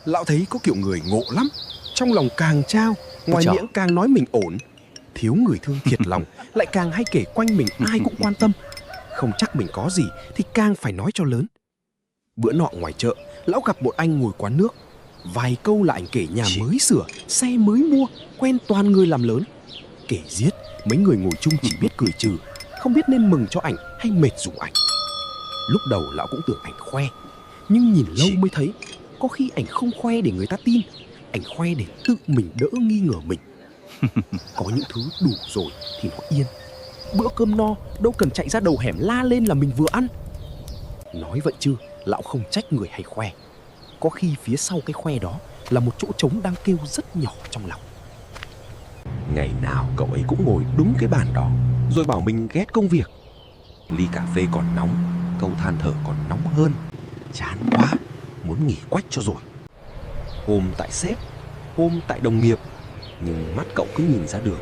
Lão thấy có kiểu người ngộ lắm, trong lòng càng trao, ngoài miệng càng nói mình ổn. Thiếu người thương thiệt lòng, lại càng hay kể quanh mình ai cũng quan tâm. Không chắc mình có gì thì càng phải nói cho lớn. Bữa nọ ngoài chợ, lão gặp một anh ngồi quán nước. Vài câu là anh kể nhà mới sửa, xe mới mua, quen toàn người làm lớn. Kể giết, mấy người ngồi chung chỉ biết cười trừ, không biết nên mừng cho ảnh hay mệt dụ ảnh. Lúc đầu lão cũng tưởng ảnh khoe, nhưng nhìn lâu mới thấy có khi ảnh không khoe để người ta tin, ảnh khoe để tự mình đỡ nghi ngờ mình. Có những thứ đủ rồi thì nó yên. Bữa cơm no đâu cần chạy ra đầu hẻm la lên là mình vừa ăn. Nói vậy chứ lão không trách người hay khoe. Có khi phía sau cái khoe đó là một chỗ trống đang kêu rất nhỏ trong lòng. Ngày nào cậu ấy cũng ngồi đúng cái bàn đó, rồi bảo mình ghét công việc. Ly cà phê còn nóng, câu than thở còn nóng hơn. Chán quá, muốn nghỉ quách cho rồi. Hôm tại sếp, hôm tại đồng nghiệp, nhưng mắt cậu cứ nhìn ra đường.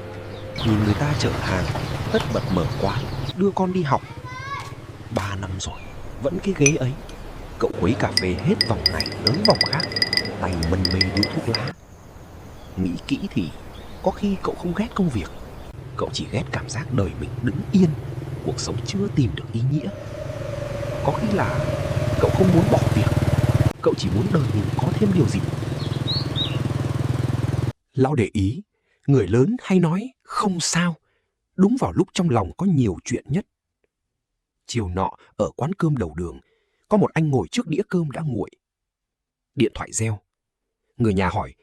Nhìn người ta chở hàng, tất bật mở quán, đưa con đi học. 3 năm rồi, vẫn cái ghế ấy. Cậu quấy cà phê hết vòng này tới vòng khác, tay mân mê điếu thuốc lá. Nghĩ kỹ thì có khi cậu không ghét công việc, cậu chỉ ghét cảm giác đời mình đứng yên, cuộc sống chưa tìm được ý nghĩa. Có khi là cậu không muốn bỏ việc, cậu chỉ muốn đời mình có thêm điều gì. Lão để ý, người lớn hay nói không sao, đúng vào lúc trong lòng có nhiều chuyện nhất. Chiều nọ ở quán cơm đầu đường, có một anh ngồi trước đĩa cơm đã nguội. Điện thoại reo. Người nhà hỏi,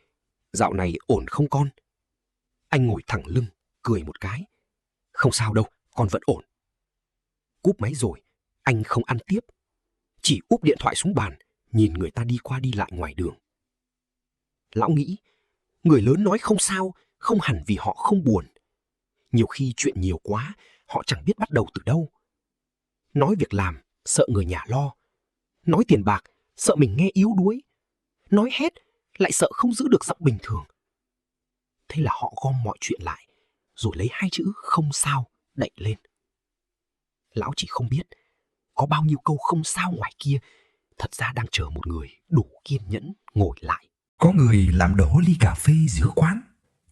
dạo này ổn không con? Anh ngồi thẳng lưng, cười một cái. Không sao đâu, con vẫn ổn. Cúp máy rồi, anh không ăn tiếp. Chỉ úp điện thoại xuống bàn, nhìn người ta đi qua đi lại ngoài đường. Lão nghĩ, người lớn nói không sao, không hẳn vì họ không buồn. Nhiều khi chuyện nhiều quá, họ chẳng biết bắt đầu từ đâu. Nói việc làm, sợ người nhà lo. Nói tiền bạc, sợ mình nghe yếu đuối. Nói hết, lại sợ không giữ được giọng bình thường. Thế là họ gom mọi chuyện lại, rồi lấy 2 chữ không sao đậy lên. Lão chỉ không biết, có bao nhiêu câu không sao ngoài kia, thật ra đang chờ một người đủ kiên nhẫn ngồi lại. Có người làm đổ ly cà phê giữa quán,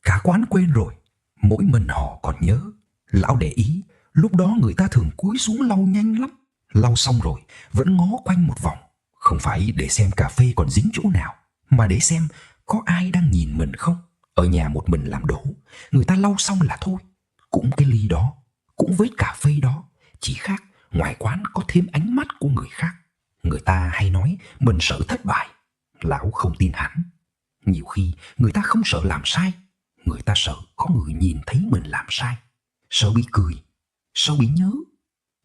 cả quán quên rồi, mỗi mình họ còn nhớ. Lão để ý, lúc đó người ta thường cúi xuống lau nhanh lắm. Lau xong rồi, vẫn ngó quanh một vòng, không phải để xem cà phê còn dính chỗ nào, mà để xem có ai đang nhìn mình không. Ở nhà một mình làm đổ, người ta lau xong là thôi. Cũng cái ly đó, cũng với cà phê đó, chỉ khác ngoài quán có thêm ánh mắt của người khác. Người ta hay nói mình sợ thất bại. Lão không tin hẳn. Nhiều khi người ta không sợ làm sai, người ta sợ có người nhìn thấy mình làm sai. Sợ bị cười, sợ bị nhớ,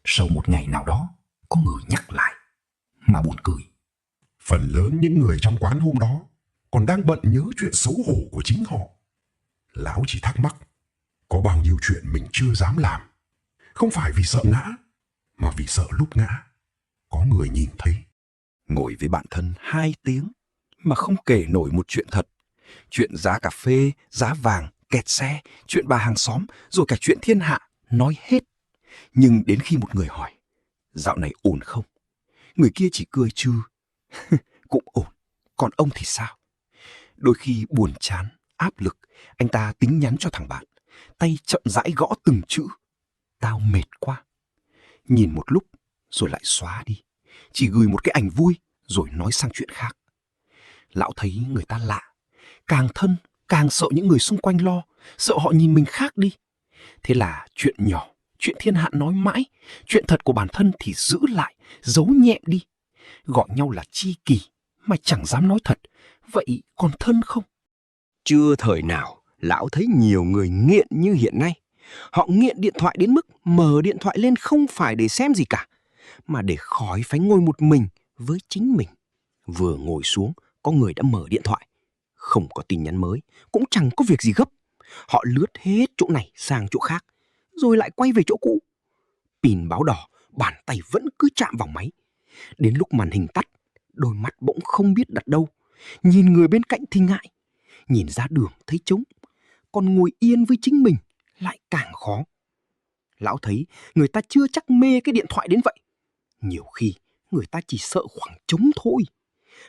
sợ một ngày nào đó có người nhắc lại. Mà buồn cười, phần lớn những người trong quán hôm đó còn đang bận nhớ chuyện xấu hổ của chính họ. Lão chỉ thắc mắc, có bao nhiêu chuyện mình chưa dám làm, không phải vì sợ ngã, mà vì sợ lúc ngã có người nhìn thấy. Ngồi với bạn thân 2 tiếng mà không kể nổi một chuyện thật. Chuyện giá cà phê, giá vàng, kẹt xe, chuyện bà hàng xóm, rồi cả chuyện thiên hạ, nói hết. Nhưng đến khi một người hỏi, dạo này ổn không? Người kia chỉ cười trừ. Cũng ổn, còn ông thì sao? Đôi khi buồn chán, áp lực, anh ta tính nhắn cho thằng bạn, tay chậm rãi gõ từng chữ. Tao mệt quá. Nhìn một lúc, rồi lại xóa đi. Chỉ gửi một cái ảnh vui, rồi nói sang chuyện khác. Lão thấy người ta lạ, càng thân càng sợ những người xung quanh lo, sợ họ nhìn mình khác đi. Thế là chuyện nhỏ, chuyện thiên hạ nói mãi, chuyện thật của bản thân thì giữ lại, giấu nhẹm đi. Gọi nhau là tri kỷ mà chẳng dám nói thật, vậy còn thân không? Chưa thời nào lão thấy nhiều người nghiện như hiện nay. Họ nghiện điện thoại đến mức mở điện thoại lên không phải để xem gì cả, mà để khỏi phải ngồi một mình với chính mình. Vừa ngồi xuống, có người đã mở điện thoại. Không có tin nhắn mới, cũng chẳng có việc gì gấp. Họ lướt hết chỗ này sang chỗ khác, rồi lại quay về chỗ cũ. Pin báo đỏ, bàn tay vẫn cứ chạm vào máy. Đến lúc màn hình tắt, đôi mắt bỗng không biết đặt đâu. Nhìn người bên cạnh thì ngại, nhìn ra đường thấy trống, còn ngồi yên với chính mình lại càng khó. Lão thấy người ta chưa chắc mê cái điện thoại đến vậy. Nhiều khi người ta chỉ sợ khoảng trống thôi.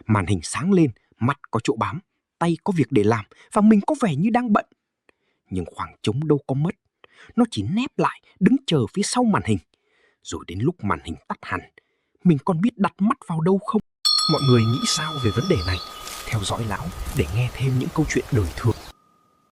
Màn hình sáng lên Mắt có chỗ bám, tay có việc để làm và mình có vẻ như đang bận. Nhưng khoảng trống đâu có mất. Nó chỉ nép lại, đứng chờ phía sau màn hình. Rồi đến lúc màn hình tắt hẳn, mình còn biết đặt mắt vào đâu không? Mọi người nghĩ sao về vấn đề này? Theo dõi lão để nghe thêm những câu chuyện đời thường